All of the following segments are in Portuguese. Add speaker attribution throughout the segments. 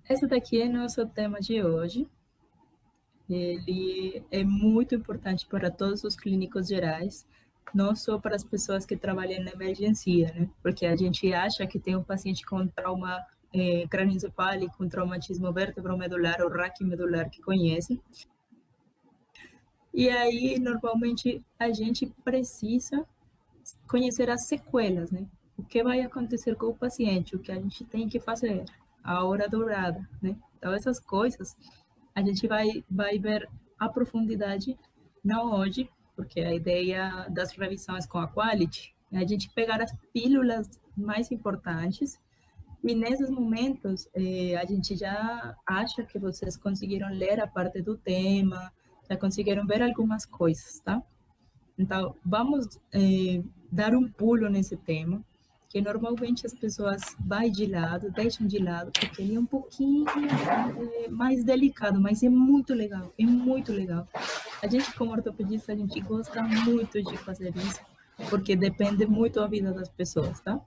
Speaker 1: Esse daqui é nosso tema de hoje. Ele é muito importante para todos os clínicos gerais, não só para as pessoas que trabalham na emergência, né? Porque a gente acha que tem um paciente com trauma crânioencefálico, com traumatismo vértebro-medular ou raquimedular que conhece. E aí, normalmente, a gente precisa conhecer as sequelas, né? O que vai acontecer com o paciente, o que a gente tem que fazer, a hora dourada, né? Então, essas coisas a gente vai ver a profundidade, não hoje, porque a ideia das revisões com a Quality é a gente pegar as pílulas mais importantes e nesses momentos a gente já acha que vocês conseguiram ler a parte do tema, já conseguiram ver algumas coisas, tá? Então, vamos dar um pulo nesse tema, que normalmente as pessoas vai de lado, deixam de lado, porque ele é um pouquinho mais delicado, mas é muito legal, é muito legal. A gente, como ortopedista, a gente gosta muito de fazer isso, porque depende muito da vida das pessoas, tá?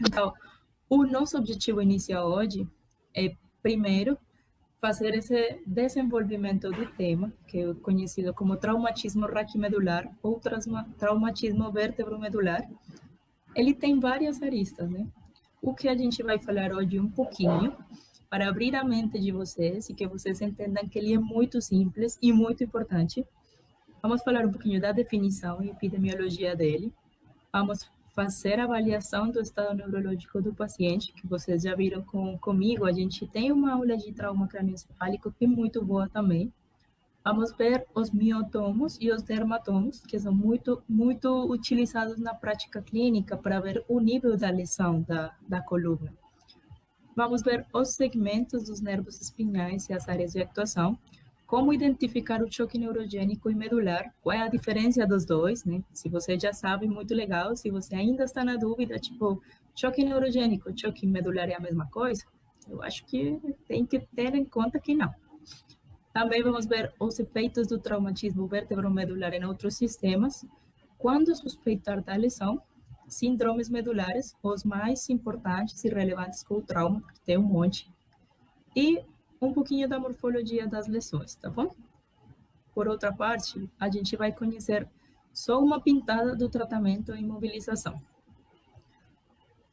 Speaker 1: Então, o nosso objetivo inicial hoje é, primeiro, fazer esse desenvolvimento do tema, que é conhecido como traumatismo raquimedular ou traumatismo vértebro-medular. Ele tem várias aristas, né? O que a gente vai falar hoje um pouquinho, para abrir a mente de vocês e que vocês entendam que ele é muito simples e muito importante. Vamos falar um pouquinho da definição e epidemiologia dele. Vamos fazer a avaliação do estado neurológico do paciente, que vocês já viram comigo. A gente tem uma aula de trauma crânioencefálico que é muito boa também. Vamos ver os miotomos e os dermatomos, que são muito utilizados na prática clínica para ver o nível da lesão da coluna. Vamos ver os segmentos dos nervos espinhais e as áreas de atuação, como identificar o choque neurogênico e medular, qual é a diferença dos dois, né? Se você já sabe, muito legal. Se você ainda está na dúvida, tipo, choque neurogênico, choque medular é a mesma coisa? Eu acho que tem que ter em conta que não. Também vamos ver os efeitos do traumatismo vértebro-medular em outros sistemas, quando suspeitar da lesão, síndromes medulares, os mais importantes e relevantes com o trauma, porque tem um monte, e um pouquinho da morfologia das lesões, tá bom? Por outra parte, a gente vai conhecer só uma pintada do tratamento e imobilização.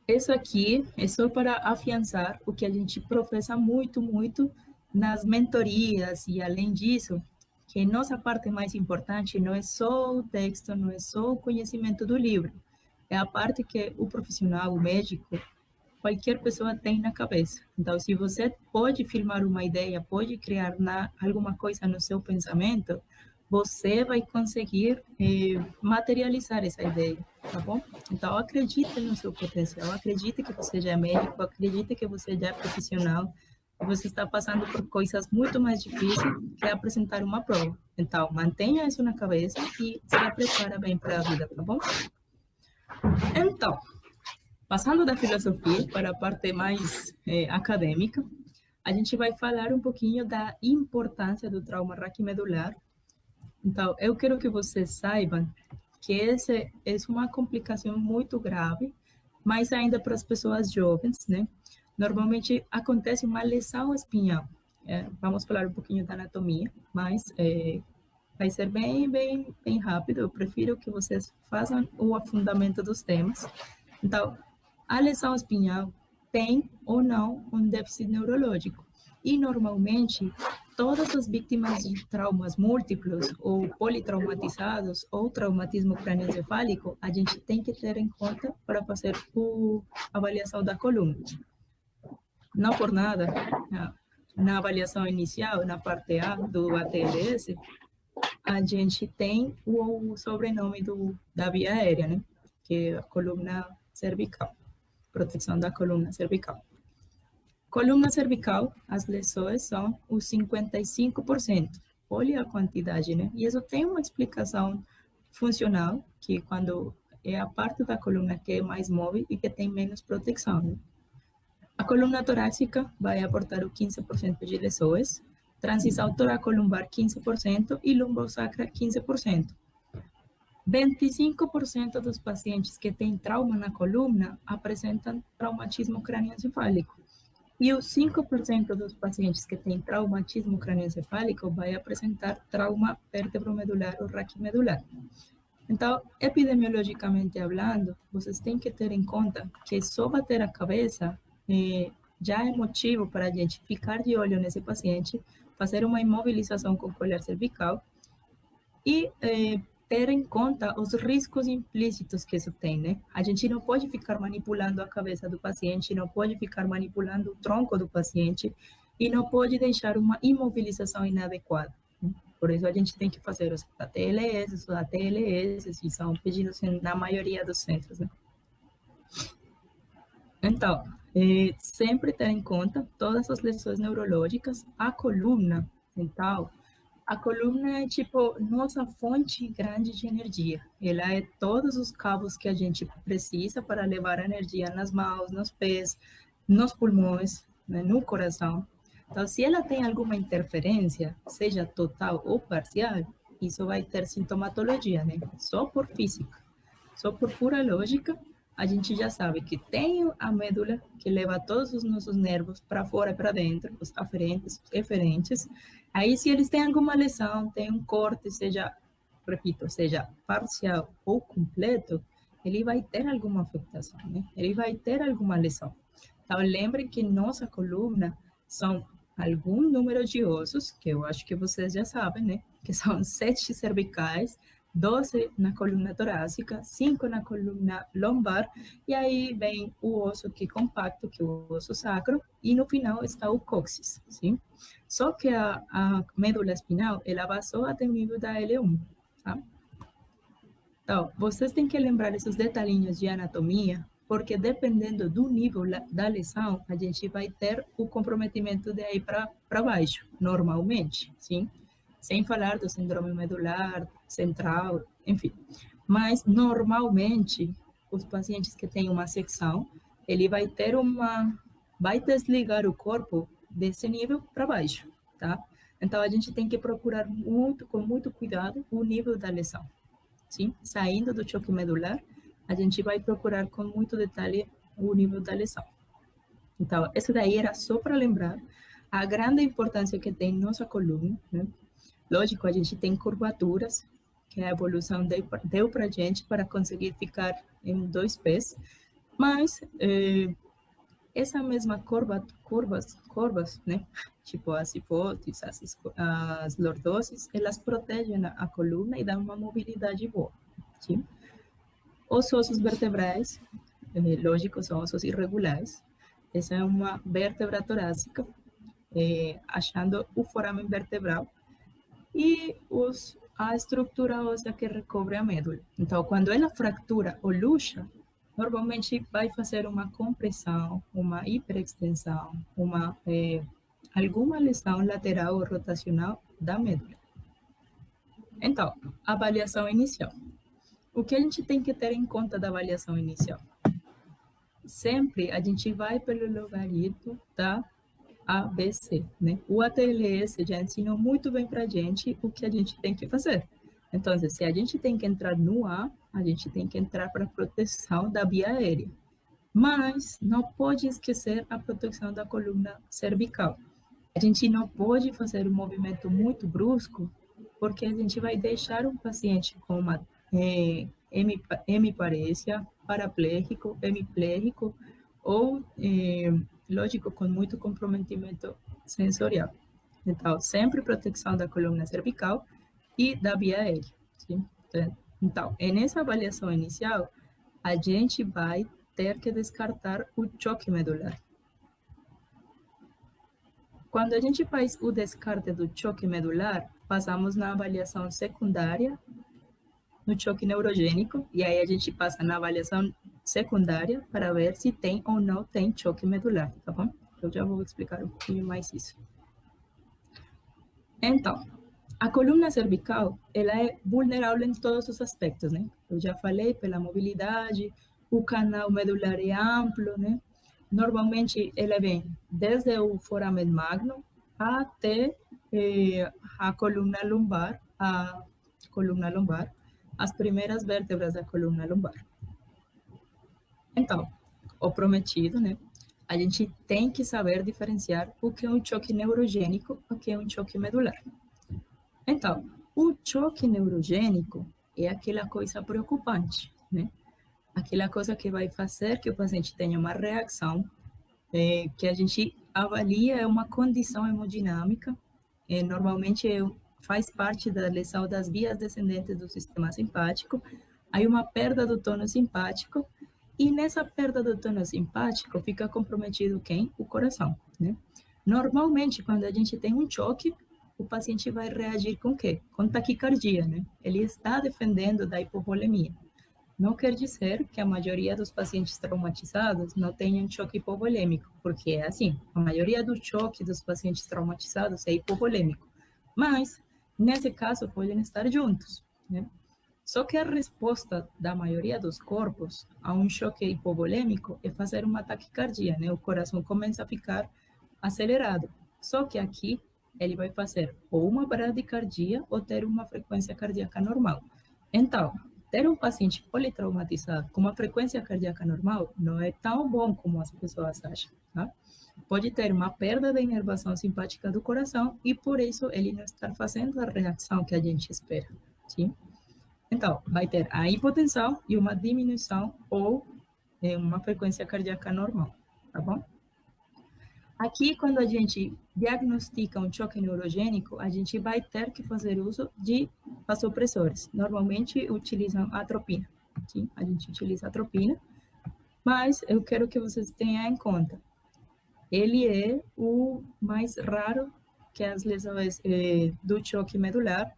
Speaker 1: Isso aqui é só para afiançar o que a gente professa muito nas mentorias, e além disso, que nossa parte mais importante não é só o texto, não é só o conhecimento do livro, é a parte que o profissional, o médico, qualquer pessoa tem na cabeça. Então, se você pode filmar uma ideia, pode criar alguma coisa no seu pensamento, você vai conseguir materializar essa ideia, tá bom? Então, acredite no seu potencial, acredite que você já é médico, acredite que você já é profissional, e você está passando por coisas muito mais difíceis que apresentar uma prova. Então, mantenha isso na cabeça e se prepara bem para a vida, tá bom? Então, passando da filosofia para a parte mais acadêmica, a gente vai falar um pouquinho da importância do trauma raquimedular. Então, eu quero que vocês saibam que essa é uma complicação muito grave, mas ainda para as pessoas jovens, né? Normalmente acontece uma lesão espinhal. Vamos falar um pouquinho da anatomia, mas vai ser bem rápido. Eu prefiro que vocês façam o afundamento dos temas. Então, a lesão espinhal tem ou não um déficit neurológico. E, normalmente, todas as vítimas de traumas múltiplos ou politraumatizados ou traumatismo crânioencefálico, a gente tem que ter em conta para fazer a avaliação da coluna. Não por nada, na avaliação inicial, na parte A do ATLS, a gente tem o sobrenome da via aérea, né? Que é a coluna cervical, proteção da coluna cervical. Coluna cervical, as lesões são os 55%. Olha a quantidade, né? E isso tem uma explicação funcional, que quando é a parte da coluna que é mais móvel e que tem menos proteção, né? A coluna torácica vai aportar o 15% de lesões, transição toracolumbar 15% e lumbosacra 15%. 25% dos pacientes que têm trauma na coluna apresentam traumatismo crânioencefálico. E os 5% dos pacientes que têm traumatismo cranioencefálico vai apresentar trauma vértebromedular ou raquimedular. Então, epidemiologicamente falando, vocês têm que ter em conta que só bater a cabeça já é motivo para a gente ficar de olho nesse paciente, fazer uma imobilização com colar cervical e ter em conta os riscos implícitos que isso tem, né? A gente não pode ficar manipulando a cabeça do paciente, não pode ficar manipulando o tronco do paciente e não pode deixar uma imobilização inadequada. Por isso, a gente tem que fazer os ATLS, os ATLS, que são pedidos na maioria dos centros, né? Então, sempre ter em conta todas as lesões neurológicas, a coluna. Então, a coluna é tipo nossa fonte grande de energia. Ela é todos os cabos que a gente precisa para levar a energia nas mãos, nos pés, nos pulmões, né, no coração. Então, se ela tem alguma interferência, seja total ou parcial, isso vai ter sintomatologia, né? Só por física, só por pura lógica, a gente já sabe que tem a medula que leva todos os nossos nervos para fora e para dentro, os aferentes, os eferentes. Aí, se eles têm alguma lesão, tem um corte, seja, repito, seja parcial ou completo, ele vai ter alguma afetação, né? Ele vai ter alguma lesão. Então, lembrem que nossa coluna são algum número de ossos, que eu acho que vocês já sabem, né? Que são 7 cervicais, 12 na coluna torácica, 5 na coluna lombar, e aí vem o osso que é compacto, que é o osso sacro, e no final está o cóccix, sim? Só que a médula espinal, ela vai só até o nível da L1, tá? Então, vocês têm que lembrar esses detalhinhos de anatomia, porque dependendo do nível da lesão, a gente vai ter o comprometimento de aí para baixo, normalmente, sim? Sem falar do síndrome medular, central, enfim. Mas, normalmente, os pacientes que têm uma secção, ele vai desligar o corpo desse nível para baixo, tá? Então, a gente tem que procurar com muito cuidado, o nível da lesão. Sim? Saindo do choque medular, a gente vai procurar com muito detalhe o nível da lesão. Então, isso daí era só para lembrar a grande importância que tem nossa coluna, né? Lógico, a gente tem curvaturas, que a evolução deu para a gente para conseguir ficar em 2 pés, mas essa mesma curvas, né? Tipo as cifotes, as lordoses, elas protegem a coluna e dão uma mobilidade boa, sim? Os ossos vertebrais, lógico, são ossos irregulares. Essa é uma vértebra torácica, achando o foramen vertebral e a estrutura óssea que recobre a médula. Então, quando ela fratura ou luxa, normalmente vai fazer uma compressão, uma hiperextensão, alguma lesão lateral ou rotacional da médula. Então, avaliação inicial. O que a gente tem que ter em conta da avaliação inicial? Sempre a gente vai pelo logaritmo da ABC, né? O ATLS já ensinou muito bem para a gente o que a gente tem que fazer. Então, se a gente tem que entrar no A, a gente tem que entrar para a proteção da via aérea. Mas não pode esquecer a proteção da coluna cervical. A gente não pode fazer um movimento muito brusco, porque a gente vai deixar um paciente com uma hemiparesia, paraplégico, hemiplégico, ou, lógico, com muito comprometimento sensorial. Então, sempre proteção da coluna cervical e da via aérea. Sim? Então, nessa avaliação inicial, a gente vai ter que descartar o choque medular. Quando a gente faz o descarte do choque medular, passamos na avaliação secundária, no choque neurogênico, e aí a gente passa na avaliação secundária para ver se tem ou não tem choque medular, tá bom? Eu já vou explicar um pouquinho mais isso. Então, a coluna cervical, ela é vulnerável em todos os aspectos, né? Eu já falei pela mobilidade, o canal medular é amplo, né? Normalmente, ela vem desde o foramen magno até a coluna lombar, as primeiras vértebras da coluna lombar. Então, o prometido, né? a gente tem que saber diferenciar o que é um choque neurogênico e o que é um choque medular. Então, o choque neurogênico é aquela coisa preocupante, né? Aquela coisa que vai fazer que o paciente tenha uma reação, que a gente avalia é uma condição hemodinâmica, normalmente faz parte da lesão das vias descendentes do sistema simpático, aí uma perda do tônus simpático, e nessa perda do tônus simpático fica comprometido quem? O coração, né? Normalmente, quando a gente tem um choque, o paciente vai reagir com o quê? Com taquicardia, né? Ele está defendendo da hipovolemia. Não quer dizer que a maioria dos pacientes traumatizados não tenham choque hipovolêmico, porque é assim, a maioria do choque dos pacientes traumatizados é hipovolêmico, mas nesse caso podem estar juntos, né? Só que a resposta da maioria dos corpos a um choque hipovolêmico é fazer uma taquicardia, né? O coração começa a ficar acelerado. Só que aqui ele vai fazer ou uma bradicardia ou ter uma frequência cardíaca normal. Então, ter um paciente politraumatizado com uma frequência cardíaca normal não é tão bom como as pessoas acham, tá? Pode ter uma perda da inervação simpática do coração e por isso ele não está fazendo a reação que a gente espera, sim? Então, vai ter a hipotensão e uma diminuição ou uma frequência cardíaca normal, tá bom? Aqui, quando a gente diagnostica um choque neurogênico, a gente vai ter que fazer uso de vasopressores. Normalmente, utilizam atropina. Sim? A gente utiliza atropina, mas eu quero que vocês tenham em conta. Ele é o mais raro que as lesões do choque medular,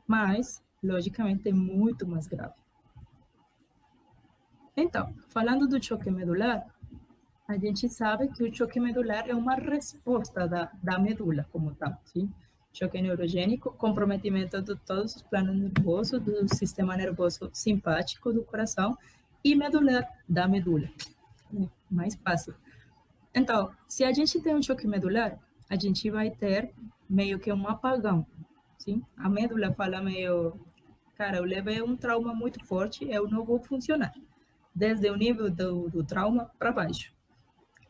Speaker 1: mas, logicamente, é muito mais grave. Então, falando do choque medular, a gente sabe que o choque medular é uma resposta da medula como tal, sim? Choque neurogênico, comprometimento de todos os planos nervosos, do sistema nervoso simpático do coração e medular da medula. Mais fácil. Então, se a gente tem um choque medular, a gente vai ter meio que um apagão, sim? A medula fala meio, cara, eu levei um trauma muito forte, eu não vou funcionar. Desde o nível do trauma para baixo.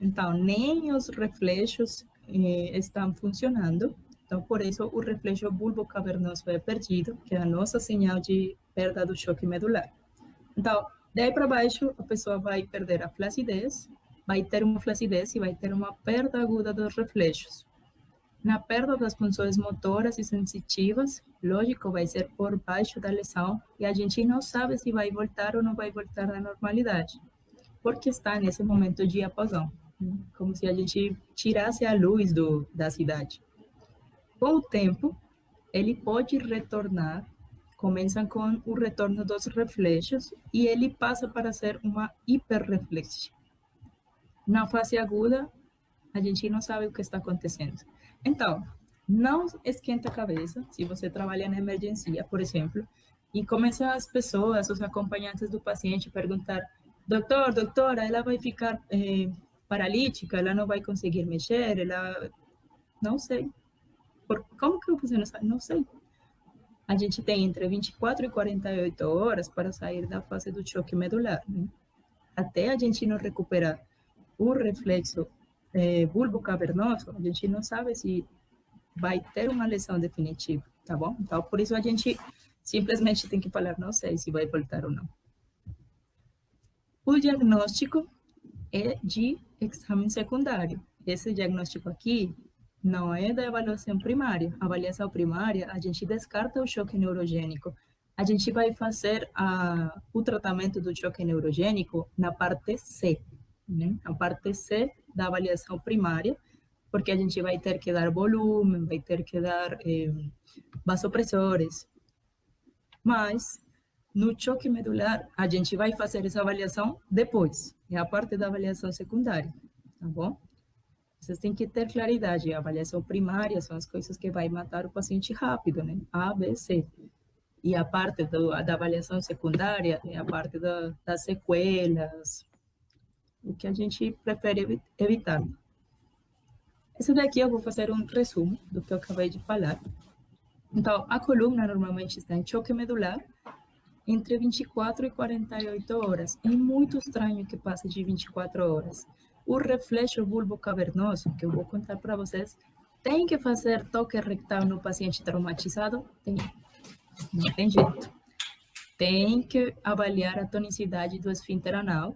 Speaker 1: Então, nem os reflexos estão funcionando. Então, por isso, o reflexo bulbocavernoso é perdido, que é a nossa sinal de perda do choque medular. Então, daí para baixo, a pessoa vai perder a flacidez, vai ter uma flacidez e vai ter uma perda aguda dos reflexos. Na perda das funções motoras e sensitivas, lógico, vai ser por baixo da lesão e a gente não sabe se vai voltar ou não vai voltar à normalidade, porque está nesse momento de apagão, como se a gente tirasse a luz da cidade. Com o tempo, ele pode retornar, começa com o retorno dos reflexos e ele passa para ser uma hiperreflexia. Na fase aguda, a gente não sabe o que está acontecendo. Então, não esquenta a cabeça se você trabalha na emergência, por exemplo, e começam as pessoas, os acompanhantes do paciente, a perguntar: doutor, doutora, ela vai ficar paralítica, ela não vai conseguir mexer, ela... Não sei. Como que você não sabe? Não sei. A gente tem entre 24 e 48 horas para sair da fase do choque medular, né? Até a gente não recuperar o reflexo bulbocavernoso, a gente não sabe se vai ter uma lesão definitiva, tá bom? Então, por isso a gente simplesmente tem que falar, não sei se vai voltar ou não. O diagnóstico é de exame secundário. Esse diagnóstico aqui não é da avaliação primária. A avaliação primária, a gente descarta o choque neurogênico. A gente vai fazer o tratamento do choque neurogênico na parte C, né? A parte C da avaliação primária, porque a gente vai ter que dar volume, vai ter que dar vasopressores. Mas, no choque medular, a gente vai fazer essa avaliação depois. É a parte da avaliação secundária, tá bom? Vocês têm que ter claridade. A avaliação primária são as coisas que vai matar o paciente rápido, né? A, B, C. E a parte da avaliação secundária é a parte das sequelas, o que a gente prefere evitar. Esse daqui eu vou fazer um resumo do que eu acabei de falar. Então, a coluna normalmente está em choque medular, entre 24 e 48 horas. É muito estranho que passe de 24 horas. O reflexo bulbo cavernoso, que eu vou contar para vocês, tem que fazer toque rectal no paciente traumatizado? Tem. Não tem jeito. Tem que avaliar a tonicidade do esfíncter anal.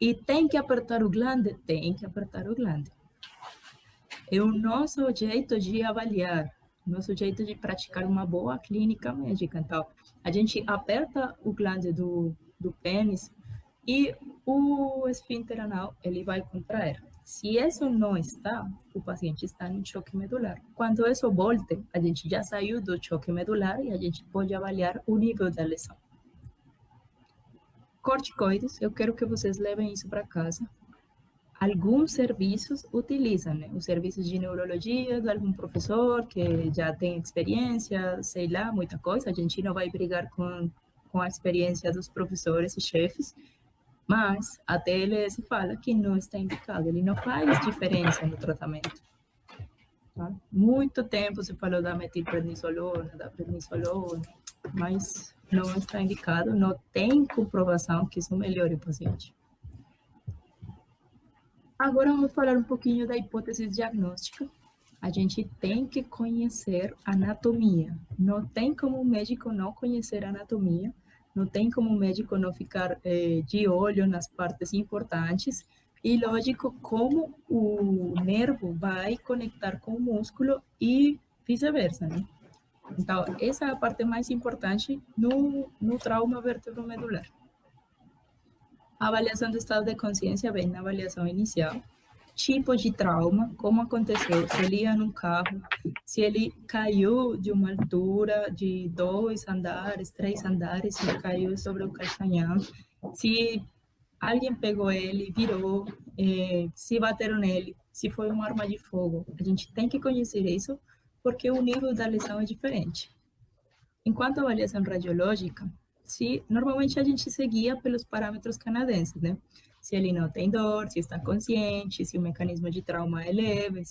Speaker 1: E tem que apertar o glande? Tem que apertar o glande. É o nosso jeito de avaliar, nosso jeito de praticar uma boa clínica médica. Então, a gente aperta o glande do pênis e o esfíncter anal, ele vai contrair. Se isso não está, o paciente está em choque medular. Quando isso volte, a gente já saiu do choque medular e a gente pode avaliar o nível da lesão. Corticoides, eu quero que vocês levem isso para casa. Alguns serviços utilizam, né? Os serviços de neurologia de algum professor que já tem experiência, sei lá, muita coisa. A gente não vai brigar com a experiência dos professores e chefes, mas a TLS fala que não está indicado, ele não faz diferença no tratamento. Tá? Muito tempo se falou da metilprednisolona, da prednisolona, mas não está indicado, não tem comprovação que isso melhore o paciente. Agora vamos falar um pouquinho da hipótese diagnóstica. A gente tem que conhecer anatomia. Não tem como o médico não conhecer anatomia, não tem como o médico não ficar de olho nas partes importantes. E, lógico, como o nervo vai conectar com o músculo e vice-versa, né? Então, essa é a parte mais importante no trauma vertebromedular. A avaliação do estado de consciência vem na avaliação inicial. Tipo de trauma, como aconteceu, se ele ia num carro, se ele caiu de uma altura de 2 andares, 3 andares, se caiu sobre o calcanhar, se alguém pegou ele, virou, se bateram nele, se foi uma arma de fogo. A gente tem que conhecer isso, porque o nível da lesão é diferente. Enquanto a avaliação radiológica, normalmente a gente seguia pelos parâmetros canadenses, né? Se ele não tem dor, se está consciente, se o mecanismo de trauma é leve,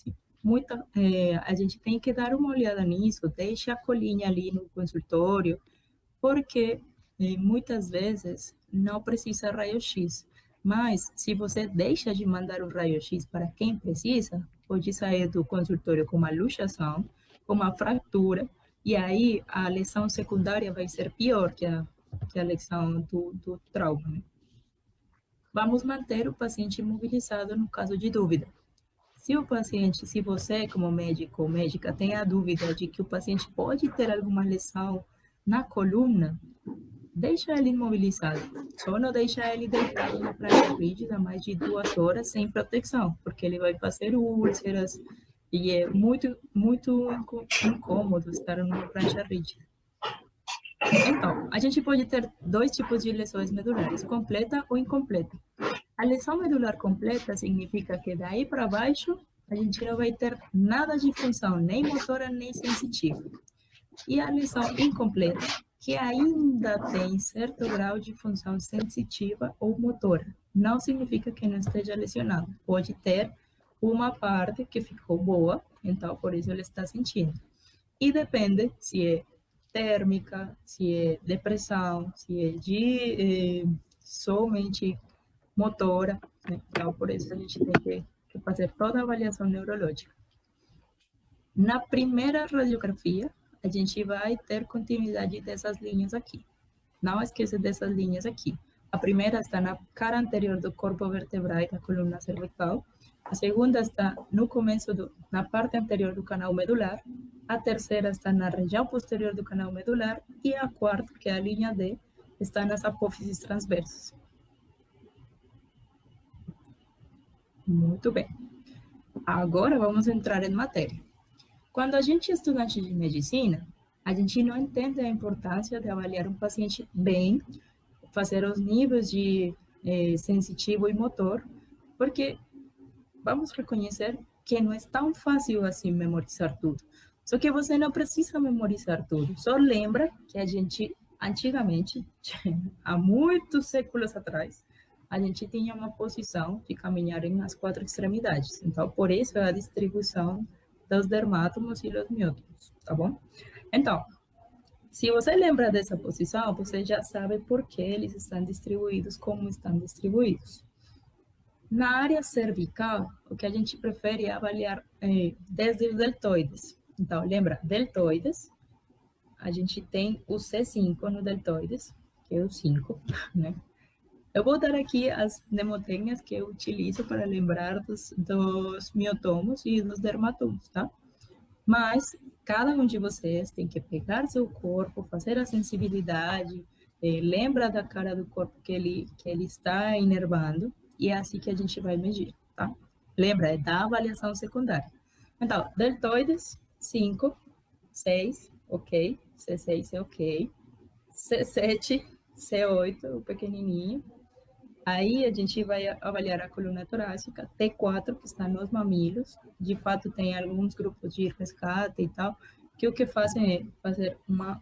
Speaker 1: a gente tem que dar uma olhada nisso, deixa a colinha ali no consultório, porque muitas vezes não precisa raio-x, mas se você deixa de mandar o raio-x para quem precisa, pode sair do consultório com uma luxação, com uma fratura, e aí a lesão secundária vai ser pior que a lesão do trauma, né? Vamos manter o paciente imobilizado no caso de dúvida. Se você, como médico ou médica, tem a dúvida de que o paciente pode ter alguma lesão na coluna, deixa ele imobilizado. Só não deixa ele deitado na prancha rígida mais de 2 horas sem proteção, porque ele vai fazer úlceras e é muito, muito incômodo estar numa prancha rígida. Então, a gente pode ter 2 tipos de lesões medulares, completa ou incompleta. A lesão medular completa significa que daí para baixo a gente não vai ter nada de função, nem motora, nem sensitiva. E a lesão incompleta, que ainda tem certo grau de função sensitiva ou motora. Não significa que não esteja lesionado. Pode ter uma parte que ficou boa, então por isso ele está sentindo. E depende se é térmica, se é depressão, se é de somente motora, né? Então por isso a gente tem que fazer toda a avaliação neurológica. Na primeira radiografia, a gente vai ter continuidade dessas linhas aqui. Não esqueça dessas linhas aqui. A primeira está na cara anterior do corpo vertebral e da coluna cervical. A segunda está no começo, na parte anterior do canal medular. A terceira está na região posterior do canal medular. E a quarta, que é a linha D, está nas apófises transversas. Muito bem. Agora vamos entrar em matéria. Quando a gente é estudante de medicina, a gente não entende a importância de avaliar um paciente bem, fazer os níveis de sensitivo e motor, porque vamos reconhecer que não é tão fácil assim memorizar tudo. Só que você não precisa memorizar tudo. Só lembra que a gente, antigamente, há muitos séculos atrás, a gente tinha uma posição de caminhar nas 4 extremidades. Então, por isso a distribuição dos dermátomos e dos miótomos, tá bom? Então, Se você lembra dessa posição, você já sabe por que eles estão distribuídos como estão distribuídos. Na área cervical, o que a gente prefere é avaliar desde os deltoides. Então, lembra, deltoides, a gente tem o C5 no deltoides, que é o 5, né? Eu vou dar aqui as mnemotécnicas que eu utilizo para lembrar dos miotomos e dos dermatomos, tá? Mas cada um de vocês tem que pegar seu corpo, fazer a sensibilidade, lembra da cara do corpo que ele está inervando, e é assim que a gente vai medir, tá? Lembra, é da avaliação secundária. Então, deltoides, 5, 6, ok. C6 é ok. C7, C8, o pequenininho. Aí a gente vai avaliar a coluna torácica, T4, que está nos mamilos. De fato, tem alguns grupos de resgate e tal, que o que fazem é fazer uma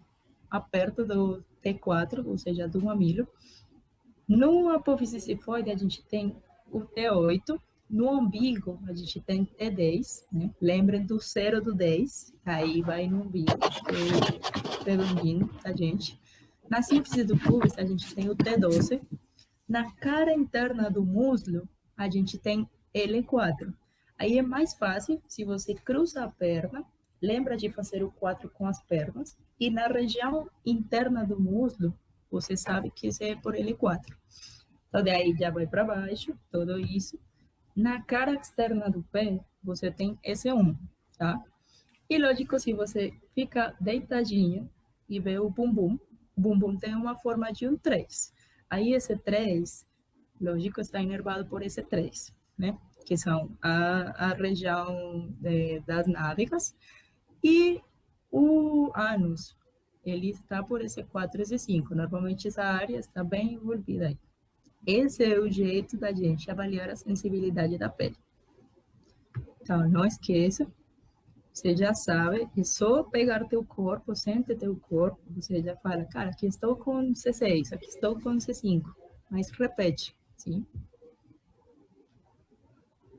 Speaker 1: aperto do T4, ou seja, do mamilo. No apófise cifoide, a gente tem o T8. No umbigo, a gente tem T10, né? Lembrem do 0 do 10, aí vai no umbigo, o redondinho da gente. Na síntese do pubis, a gente tem o T12. Na cara interna do muslo, a gente tem L4. Aí é mais fácil, se você cruza a perna, lembra de fazer o 4 com as pernas, e na região interna do muslo, você sabe que isso é por L4. Então, daí já vai para baixo, tudo isso. Na cara externa do pé, você tem S1, tá? E lógico, se você fica deitadinho e vê o bumbum tem uma forma de um 3. Aí esse 3, lógico, está inervado por esse 3, né? Que são a região das nádegas. E o ânus, ele está por esse 4 e esse 5. Normalmente essa área está bem envolvida aí. Esse é o jeito da gente avaliar a sensibilidade da pele. Então, não esqueça, você já sabe, é só pegar teu corpo, sente teu corpo, você já fala, cara, aqui estou com C6, aqui estou com C5, mas repete, sim?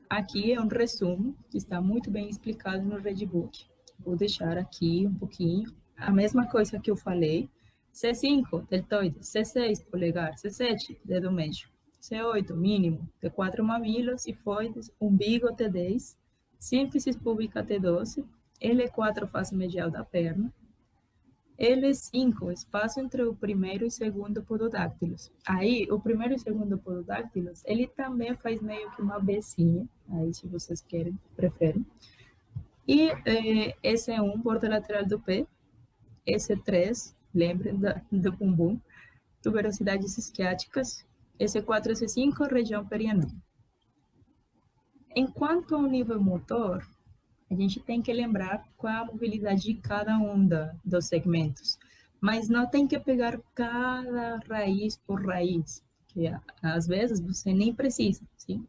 Speaker 1: Aqui é um resumo que está muito bem explicado no Redbook. Vou deixar aqui um pouquinho. A mesma coisa que eu falei. C5, deltoide. C6, polegar. C7, dedo médio. C8, mínimo. T4, mamilos, cifoides, umbigo, T10. Sínfise púbica, T12. L4, face medial da perna. L5, espaço entre o primeiro e segundo pododáctilos. Aí, o primeiro e segundo pododáctilos, ele também faz meio que uma becinha, aí se vocês querem, preferem. E esse é um, borda lateral do pé. Esse é 3, lembrem do bumbum. Tuberosidades isquiáticas. Esse é 4, esse é 5, região perianal. Enquanto ao nível motor, a gente tem que lembrar qual é a mobilidade de cada um dos segmentos, mas não tem que pegar cada raiz por raiz, que às vezes você nem precisa, sim?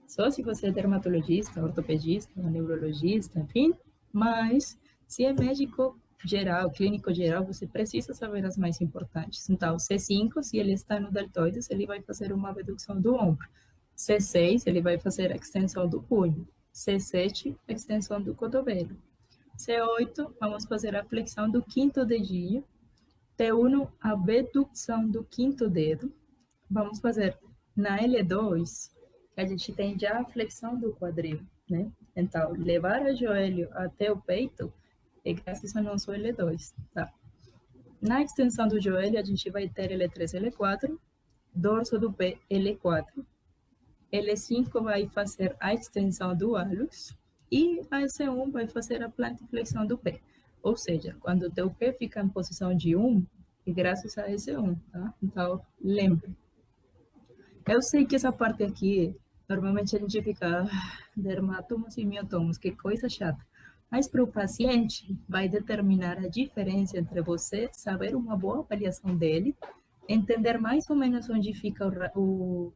Speaker 1: Só se você é dermatologista, ortopedista, neurologista, enfim, mas se é médico geral, clínico geral, você precisa saber as mais importantes. Então, C5, se ele está no deltoides, ele vai fazer uma redução do ombro. C6, ele vai fazer a extensão do punho. C7, extensão do cotovelo. C8, vamos fazer a flexão do quinto dedinho. T1, a abdução do quinto dedo. Vamos fazer na L2, a gente tem já a flexão do quadril, né? Então, levar o joelho até o peito é graças ao nosso L2, tá? Na extensão do joelho, a gente vai ter L3, L4, dorso do pé, L4, L5 vai fazer a extensão do hálus e a S1 vai fazer a plantiflexão do pé. Ou seja, quando o teu pé fica em posição de 1, é graças a S1, tá? Então, lembre. Eu sei que essa parte aqui, normalmente a gente fica dermatomos e miotomos, que coisa chata. Mas para o paciente, vai determinar a diferença entre você saber uma boa avaliação dele, entender mais ou menos onde fica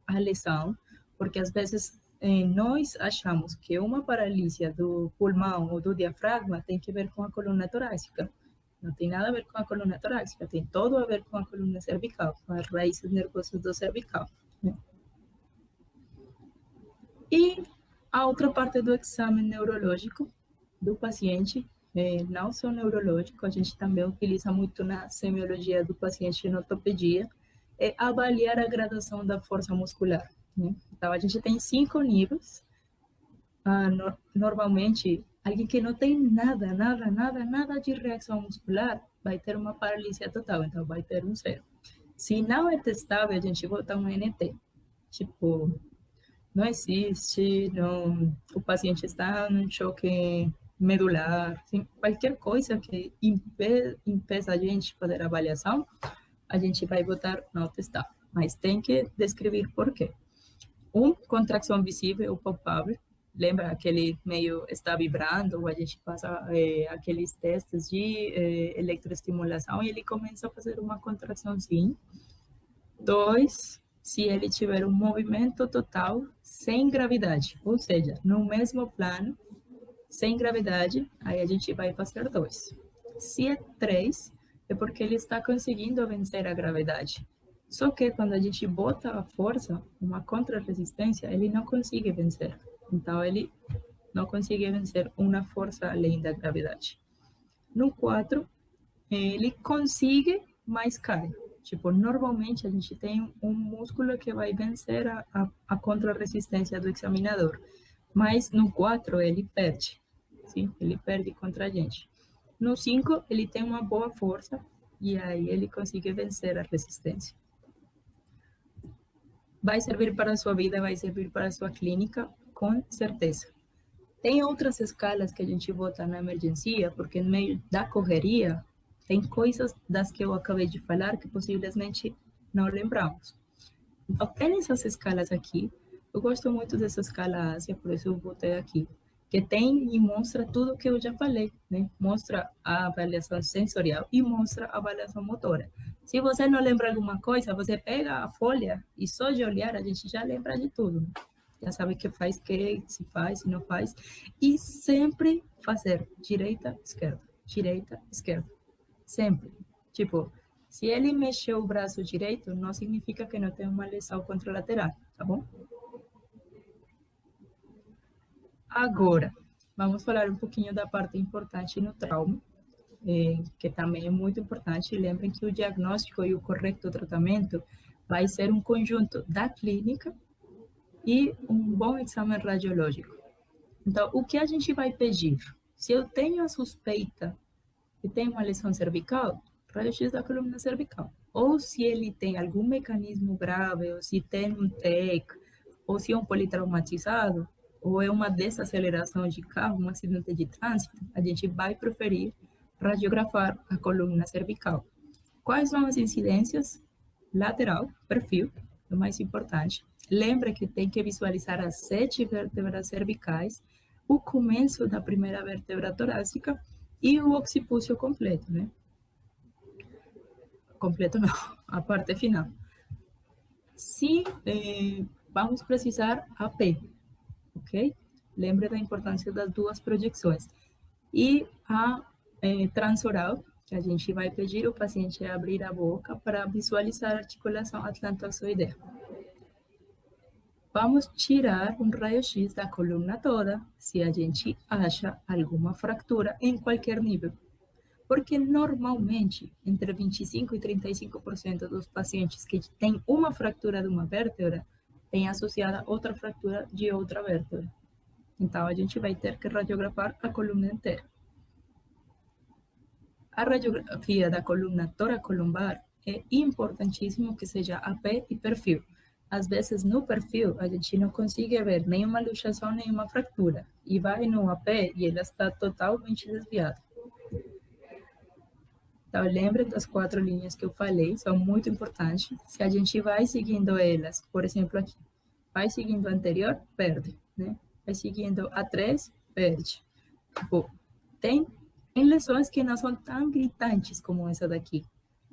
Speaker 1: a lesão, porque às vezes nós achamos que uma paralisia do pulmão ou do diafragma tem que ver com a coluna torácica. Não tem nada a ver com a coluna torácica, tem todo a ver com a coluna cervical, com as raízes nervosas do cervical. Né? E a outra parte do exame neurológico do paciente não só neurológico, a gente também utiliza muito na semiologia do paciente em ortopedia, é avaliar a gradação da força muscular, né? Então, a gente tem 5 níveis. Normalmente, alguém que não tem nada de reação muscular vai ter uma paralisia total, então vai ter um 0. Se não é testável, a gente bota um NT. Tipo, não existe, não, o paciente está em choque medular, assim, qualquer coisa que impeça a gente de fazer a avaliação, a gente vai botar não testável. Mas tem que descrever por quê. Contração visível ou palpável, lembra aquele meio está vibrando, ou a gente passa aqueles testes de eletroestimulação e ele começa a fazer uma contraçãozinha. 2, se ele tiver um movimento total sem gravidade, ou seja, no mesmo plano, sem gravidade, aí a gente vai fazer 2. Se é 3, é porque ele está conseguindo vencer a gravidade. Só que quando a gente bota a força, uma contra-resistência, ele não consegue vencer. Então, ele não consegue vencer uma força além da gravidade. No 4, ele consegue, mas cai. Tipo, normalmente a gente tem um músculo que vai vencer a contra-resistência do examinador. Mas no 4 ele perde. Sim? Ele perde contra a gente. No 5, ele tem uma boa força e aí ele consegue vencer a resistência. Vai servir para a sua vida, vai servir para a sua clínica, com certeza. Tem outras escalas que a gente bota na emergência, porque no meio da correria, tem coisas das que eu acabei de falar que possivelmente não lembramos. Então, tem essas escalas aqui. Eu gosto muito dessa escala Ásia, por isso eu botei aqui. Que tem e mostra tudo o que eu já falei, né? Mostra a avaliação sensorial e mostra a avaliação motora. Se você não lembra alguma coisa, você pega a folha e só de olhar a gente já lembra de tudo. Né? Já sabe que faz, que se faz, se não faz. E sempre fazer direita, esquerda. Sempre. Tipo, se ele mexeu o braço direito, não significa que não tem uma lesão contralateral, tá bom? Agora, vamos falar um pouquinho da parte importante no trauma, que também é muito importante. Lembrem que o diagnóstico e o correto tratamento vai ser um conjunto da clínica e um bom exame radiológico. Então, o que a gente vai pedir? Se eu tenho a suspeita que tem uma lesão cervical, raio-x da coluna cervical. Ou se ele tem algum mecanismo grave, ou se tem um TEC, ou se é um politraumatizado, ou é uma desaceleração de carro, um acidente de trânsito, a gente vai preferir radiografar a coluna cervical. Quais são as incidências? Lateral, perfil, é o mais importante. Lembra que tem que visualizar as 7 vértebras cervicais, o começo da primeira vértebra torácica e o occipúcio completo, né? Completo não, a parte final. Se vamos precisar AP, ok? Lembre da importância das duas projeções. E a transoral, que a gente vai pedir o paciente abrir a boca para visualizar a articulação atlantozoidea. Vamos tirar um raio-x da coluna toda se a gente acha alguma fratura em qualquer nível. Porque normalmente, entre 25% e 35% dos pacientes que têm uma fratura de uma vértebra, tem associada outra fratura de outra vértebra. Então, a gente vai ter que radiografar a coluna inteira. A radiografia da coluna toracolumbar é importantíssimo que seja AP e perfil. Às vezes, no perfil, a gente não consegue ver nenhuma luxação, nenhuma fratura. E vai no AP e ela está totalmente desviada. Então, lembre das 4 linhas que eu falei, são muito importantes. Se a gente vai seguindo elas, por exemplo, aqui, vai seguindo a anterior, perde, né? Vai seguindo a 3, perde. Tipo, tem lesões que não são tão gritantes como essa daqui,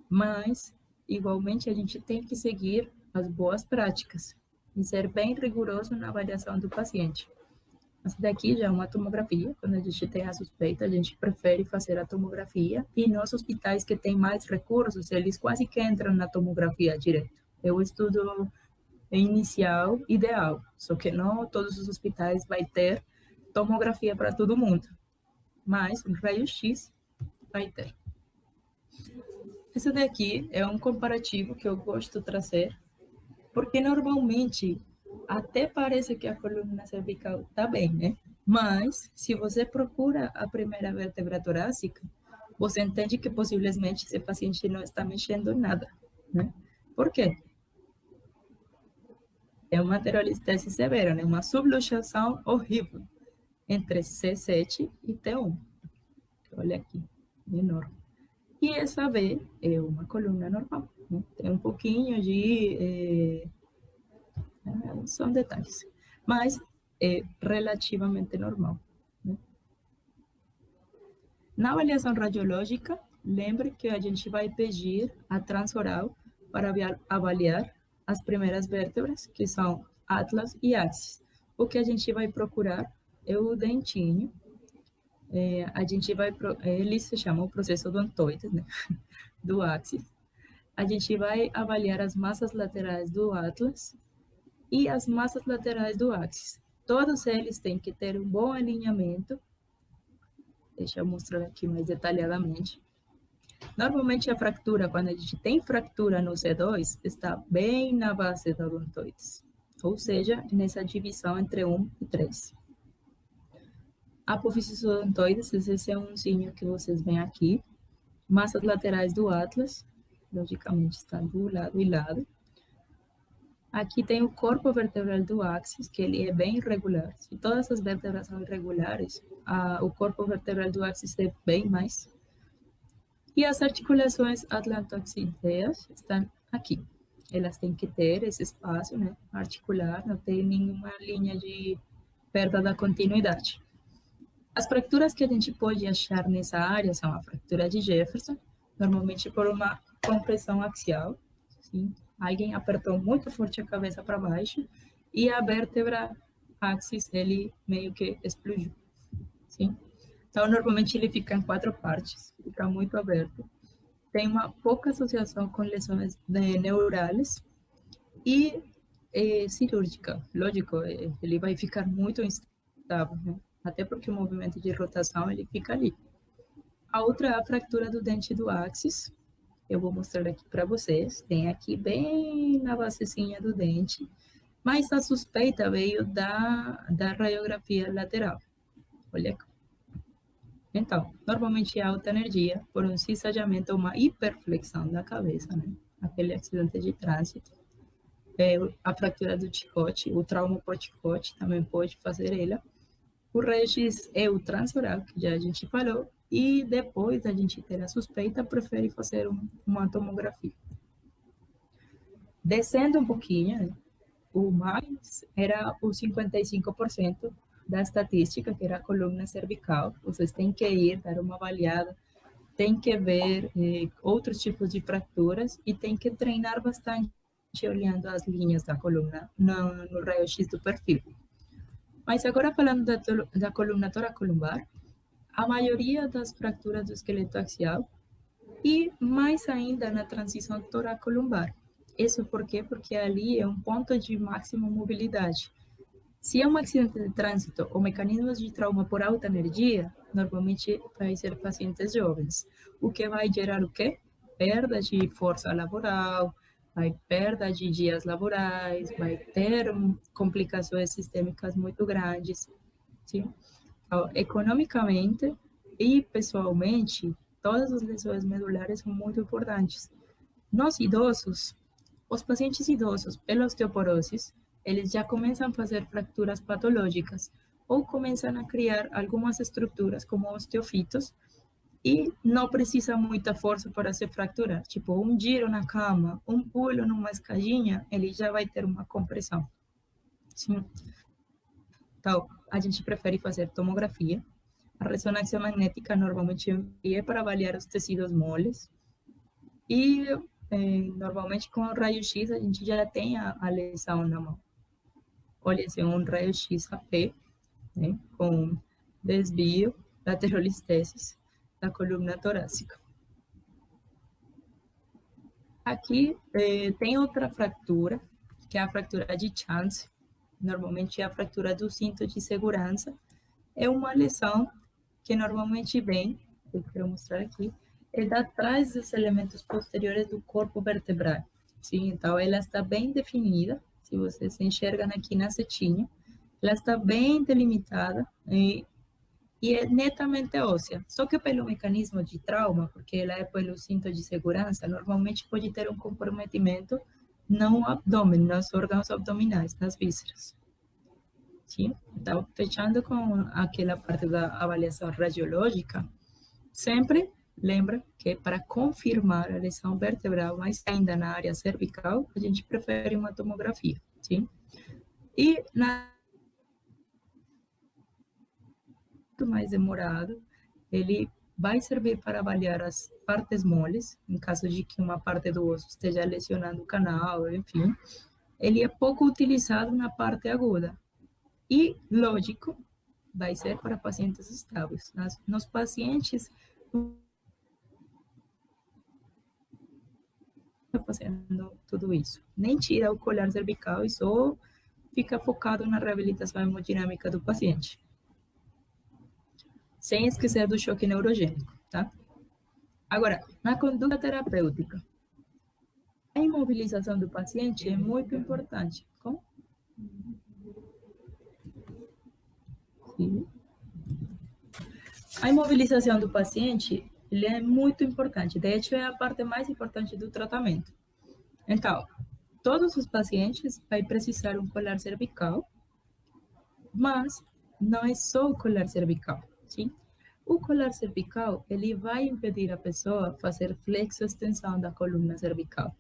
Speaker 1: mas, igualmente, a gente tem que seguir as boas práticas e ser bem rigoroso na avaliação do paciente. Essa daqui já é uma tomografia. Quando a gente tem a suspeita, a gente prefere fazer a tomografia. E nos hospitais que têm mais recursos, eles quase que entram na tomografia direto. É o estudo inicial ideal, só que não todos os hospitais vai ter tomografia para todo mundo. mas um raio-x vai ter. Esse daqui é um comparativo que eu gosto de trazer, porque normalmente até parece que a coluna cervical está bem, né? Mas, se você procura a primeira vértebra torácica, você entende que possivelmente esse paciente não está mexendo nada, né? Por quê? É uma anterolistese severa, né? Uma subluxação horrível entre C7 e T1. Olha aqui, enorme. E essa V é uma coluna normal, né? Tem um pouquinho de... são detalhes, mas é relativamente normal, né? Na avaliação radiológica, lembre que a gente vai pedir a transoral para avaliar as primeiras vértebras, que são atlas e axis. O que a gente vai procurar é o dentinho. A gente vai, ele se chama o processo odontoide, né? Do axis. A gente vai avaliar as massas laterais do atlas e as massas laterais do axis. Todos eles têm que ter um bom alinhamento. Deixa eu mostrar aqui mais detalhadamente. Normalmente a fratura, quando a gente tem fratura no C2, está bem na base da odontoides, ou seja, nessa divisão entre 1 e 3. Apofísis odontoides, esse é um zinho que vocês veem aqui. Massas laterais do atlas, logicamente está do lado e lado. Aqui tem o corpo vertebral do axis, que ele é bem irregular. Se todas as vértebras são irregulares, o corpo vertebral do axis é bem mais. E as articulações atlantoaxídeas estão aqui. Elas têm que ter esse espaço, né, articular, não tem nenhuma linha de perda da continuidade. As fraturas que a gente pode achar nessa área são a fratura de Jefferson, normalmente por uma compressão axial, sim? Alguém apertou muito forte a cabeça para baixo e a vértebra axis, ele meio que explodiu, sim? Então, normalmente ele fica em 4 partes, fica muito aberto. Tem uma pouca associação com lesões neurales e cirúrgica. Lógico, ele vai ficar muito instável, né? Até porque o movimento de rotação ele fica ali. A outra é a fratura do dente do axis. Eu vou mostrar aqui para vocês. Tem aqui bem na basezinha do dente, mas a suspeita veio da radiografia lateral. Olha aqui. Então, normalmente é alta energia por um cisalhamento ou uma hiperflexão da cabeça, né? Aquele acidente de trânsito. A fratura do chicote, o trauma por chicote também pode fazer ela. O raio-x é o transoral, que já a gente falou, e depois a gente ter a suspeita, prefere fazer uma tomografia. Descendo um pouquinho, né? O mais era o 55% da estatística, que era a coluna cervical. Vocês têm que ir, dar uma avaliada, tem que ver outros tipos de fraturas e tem que treinar bastante olhando as linhas da coluna no raio-x do perfil. Mas agora falando da coluna toracolumbar, a maioria das fraturas do esqueleto axial e mais ainda na transição toracolumbar. Isso por quê? Porque ali é um ponto de máxima mobilidade. Se é um acidente de trânsito ou mecanismos de trauma por alta energia, normalmente vai ser pacientes jovens, o que vai gerar o quê? Perda de força laboral, vai perda de dias laborais, vai ter complicações sistêmicas muito grandes, sim? Então, economicamente e pessoalmente, todas as lesões medulares são muito importantes. Nos idosos, os pacientes idosos pela osteoporose, eles já começam a fazer fraturas patológicas ou começam a criar algumas estruturas como osteofitos e não precisa muita força para se fraturar. Tipo, um giro na cama, um pulo numa escadinha, ele já vai ter uma compressão. Sim. Então, a gente prefere fazer tomografia. A ressonância magnética normalmente é para avaliar os tecidos moles. E normalmente com o raio-x a gente já tem a lesão na mão. Olha, esse é um raio-x AP, né, com desvio, laterolistesis da coluna torácica. Aqui tem outra fratura, que é a fratura de Chance. Normalmente é a fratura do cinto de segurança. É uma lesão que normalmente vem, eu quero mostrar aqui, é de trás dos elementos posteriores do corpo vertebral. Sim, então ela está bem definida, se vocês enxergam aqui na setinha, ela está bem delimitada e é netamente óssea. Só que pelo mecanismo de trauma, porque ela é pelo cinto de segurança, normalmente pode ter um comprometimento no abdômen, nos órgãos abdominais, nas vísceras. Sim? Então, fechando com aquela parte da avaliação radiológica, sempre lembra que para confirmar a lesão vertebral, mais ainda na área cervical, a gente prefere uma tomografia, sim? E muito mais demorado, ele vai servir para avaliar as partes moles, em caso de que uma parte do osso esteja lesionando o canal, enfim. Ele é pouco utilizado na parte aguda. E, lógico, vai ser para pacientes estáveis. Nos pacientes fazendo tudo isso. Nem tira o colar cervical e só fica focado na reabilitação hemodinâmica do paciente. Sem esquecer do choque neurogênico, tá? Agora, na conduta terapêutica, a imobilização do paciente é muito importante. Como? Sim. A imobilização do paciente ele é muito importante. De hecho, é a parte mais importante do tratamento. Então, todos os pacientes vão precisar um colar cervical, mas não é só o colar cervical, sim? O colar cervical, ele vai impedir a pessoa fazer flexo-extensão da coluna cervical.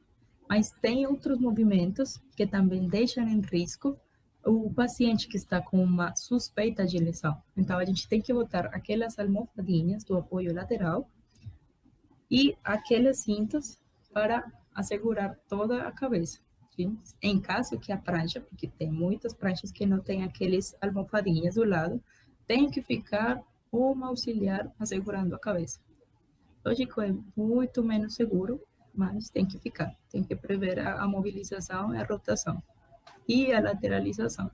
Speaker 1: Mas tem outros movimentos que também deixam em risco o paciente que está com uma suspeita de lesão. Então, a gente tem que botar aquelas almofadinhas do apoio lateral e aqueles cintos para assegurar toda a cabeça. Sim? Em caso que a prancha, porque tem muitas pranchas que não tem aqueles almofadinhas do lado, tem que ficar uma auxiliar assegurando a cabeça. Lógico, é muito menos seguro, mas tem que ficar. Tem que prever a mobilização e a rotação. E a lateralização.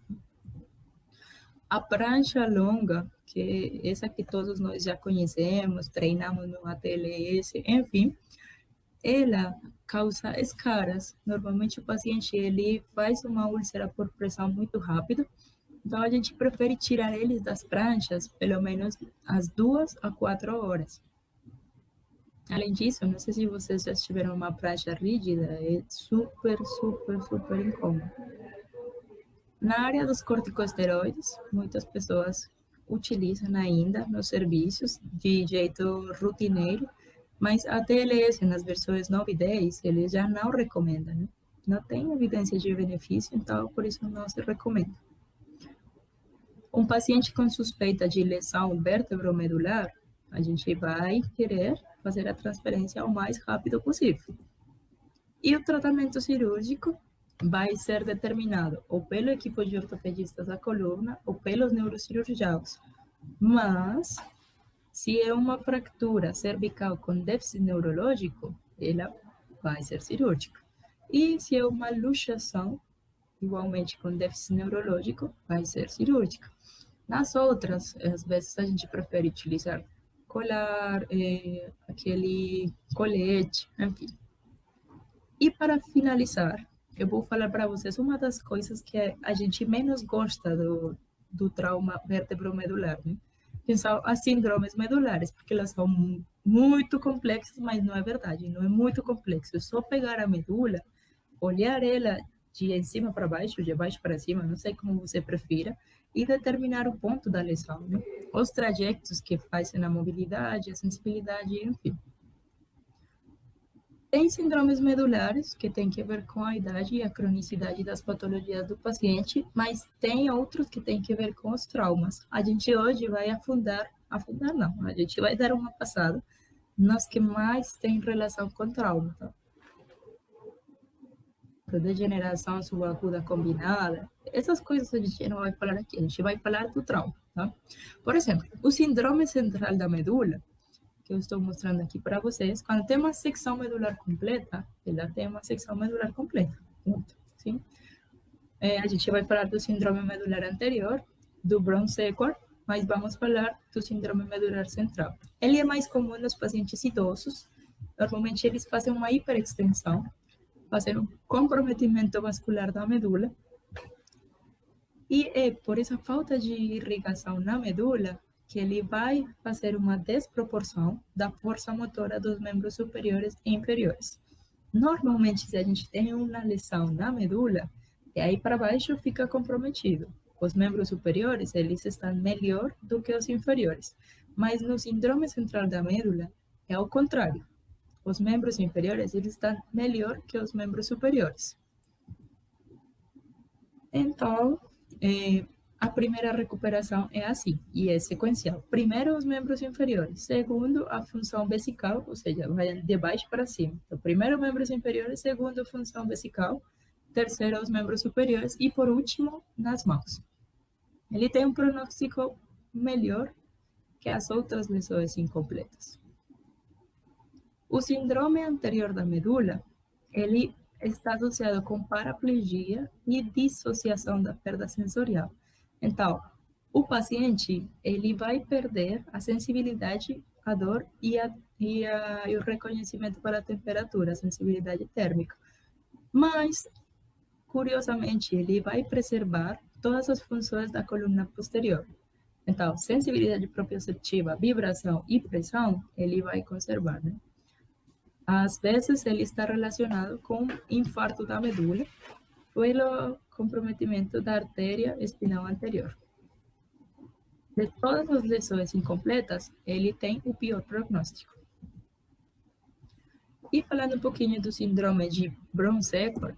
Speaker 1: A prancha longa, que essa que todos nós já conhecemos, treinamos no ATLS, enfim, ela causa escaras. Normalmente o paciente ele faz uma úlcera por pressão muito rápido, então a gente prefere tirar eles das pranchas pelo menos às 2 a 4 horas. Além disso, não sei se vocês já tiveram uma prancha rígida, é super, super, super incômodo. Na área dos corticosteroides, muitas pessoas utilizam ainda nos serviços de jeito rotineiro, mas a TLS, nas versões 9 e 10, ele já não recomenda, né? Não tem evidência de benefício, então por isso não se recomenda. Um paciente com suspeita de lesão vértebro-medular, a gente vai querer fazer a transferência o mais rápido possível. E o tratamento cirúrgico vai ser determinado ou pelo equipe de ortopedistas da coluna ou pelos neurocirurgiãos. Mas, se é uma fratura cervical com déficit neurológico, ela vai ser cirúrgica. E se é uma luxação, igualmente com déficit neurológico, vai ser cirúrgica. Nas outras, às vezes a gente prefere utilizar colar, aquele colete, enfim. E para finalizar, eu vou falar para vocês uma das coisas que a gente menos gosta do trauma vértebro-medular, né? Que são as síndromes medulares, porque elas são muito complexas, mas não é verdade, não é muito complexo. É só pegar a medula, olhar ela de cima para baixo, de baixo para cima, não sei como você prefira, e determinar o ponto da lesão, né? Os trajetos que fazem a mobilidade, a sensibilidade, enfim. Tem síndromes medulares, que tem que ver com a idade e a cronicidade das patologias do paciente, mas tem outros que tem que ver com os traumas. A gente hoje vai afundar não, a gente vai dar uma passada nos que mais tem relação com trauma, tá? Degeneração subaguda combinada, essas coisas a gente não vai falar aqui, a gente vai falar do trauma, tá? Por exemplo, o síndrome central da medula, que eu estou mostrando aqui para vocês, quando tem uma secção medular completa, ela tem uma secção medular completa, ponto, sim? A gente vai falar do síndrome medular anterior, do Brown-Séquard, mas vamos falar do síndrome medular central. Ele é mais comum nos pacientes idosos. Normalmente eles fazem uma hiperextensão, fazem um comprometimento vascular da medula, e é por essa falta de irrigação na medula que ele vai fazer uma desproporção da força motora dos membros superiores e inferiores. Normalmente, se a gente tem uma lesão na medula, e aí para baixo fica comprometido. Os membros superiores, eles estão melhor do que os inferiores. Mas no síndrome central da medula, é ao contrário. Os membros inferiores, eles estão melhor que os membros superiores. Então, a primeira recuperação é assim, e é sequencial. Primeiro, os membros inferiores. Segundo, a função vesical, ou seja, vai de baixo para cima. Então, primeiro, membros inferiores. Segundo, função vesical. Terceiro, os membros superiores. E, por último, nas mãos. Ele tem um prognóstico melhor que as outras lesões incompletas. O síndrome anterior da medula, ele está associado com paraplegia e dissociação da perda sensorial. Então, o paciente, ele vai perder a sensibilidade à dor e o reconhecimento para a temperatura, a sensibilidade térmica. Mas, curiosamente, ele vai preservar todas as funções da coluna posterior. Então, sensibilidade proprioceptiva, vibração e pressão, ele vai conservar, né? Às vezes, ele está relacionado com infarto da medula pelo comprometimento da artéria espinal anterior. De todas as lesões incompletas, ele tem o pior prognóstico. E falando um pouquinho do síndrome de Brown-Sequard,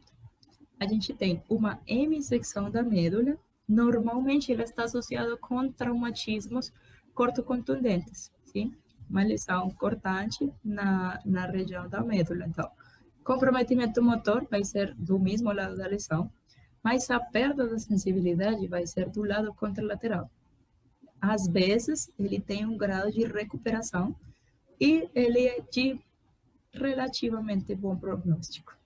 Speaker 1: a gente tem uma hemissecção da medula. Normalmente, ela está associada com traumatismos cortocontundentes, sim? Uma lesão cortante na região da medula. Então, comprometimento motor vai ser do mesmo lado da lesão, mas a perda da sensibilidade vai ser do lado contralateral. Às vezes, ele tem um grau de recuperação e ele é de relativamente bom prognóstico.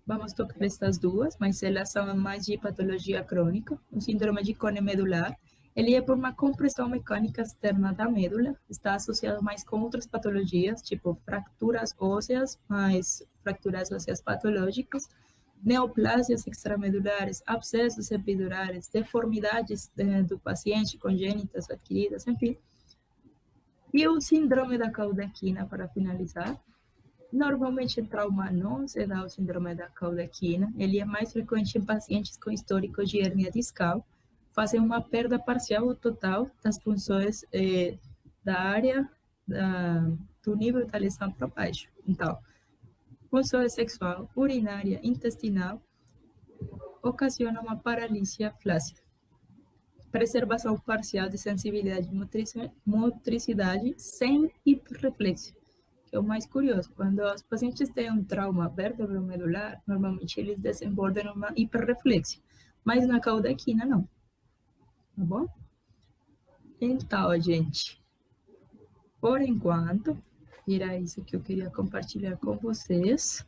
Speaker 1: Vamos tocar estas duas, mas elas são mais de patologia crônica. O síndrome de cone medular, ele é por uma compressão mecânica externa da medula, está associado mais com outras patologias, tipo fraturas ósseas, mais fraturas ósseas patológicas, neoplasias extramedulares, abscessos epidurares, deformidades do paciente, congênitas, adquiridas, enfim. E o síndrome da cauda equina, para finalizar. Normalmente, em trauma não se dá o síndrome da cauda equina, ele é mais frequente em pacientes com histórico de hérnia discal, fazem uma perda parcial ou total das funções da área do nível da lesão para baixo. Então, função sexual, urinária, intestinal, ocasiona uma paralisia flácida. Preservação parcial de sensibilidade e motricidade sem hiperreflexo, que é o mais curioso. Quando os pacientes têm um trauma vertebromedular, normalmente eles desenvolvem uma hiperreflexia, mas na cauda equina não. Tá bom? Então, gente, por enquanto, era isso que eu queria compartilhar com vocês.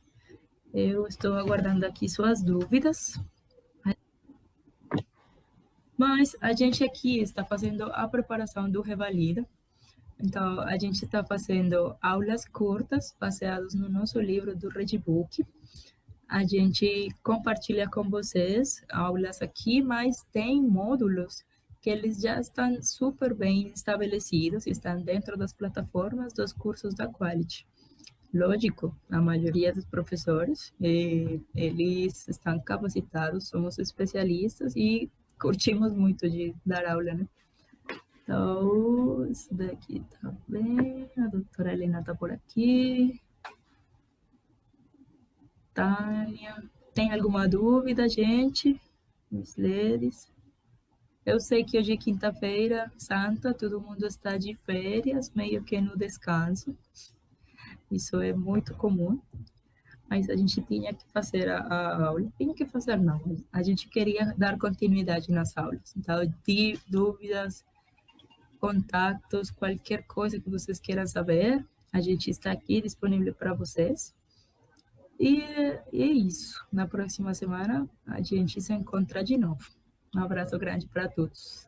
Speaker 1: Eu estou aguardando aqui suas dúvidas. Mas a gente aqui está fazendo a preparação do Revalida. Então, a gente está fazendo aulas curtas, baseadas no nosso livro do Redbook. A gente compartilha com vocês aulas aqui, mas tem módulos que eles já estão super bem estabelecidos, estão dentro das plataformas dos cursos da Quality. Lógico, a maioria dos professores, eles estão capacitados, somos especialistas e curtimos muito de dar aula, né? Então, isso daqui tá bem, a doutora Helena tá por aqui. Tânia, tem alguma dúvida, gente? Miss Ledes? Eu sei que hoje é quinta-feira santa, todo mundo está de férias, meio que no descanso. Isso é muito comum, mas a gente tinha que fazer a aula. Tinha que fazer, não. A gente queria dar continuidade nas aulas. Então, de dúvidas, contatos, qualquer coisa que vocês queiram saber, a gente está aqui disponível para vocês. E é isso. Na próxima semana, a gente se encontra de novo. Um abraço grande para todos.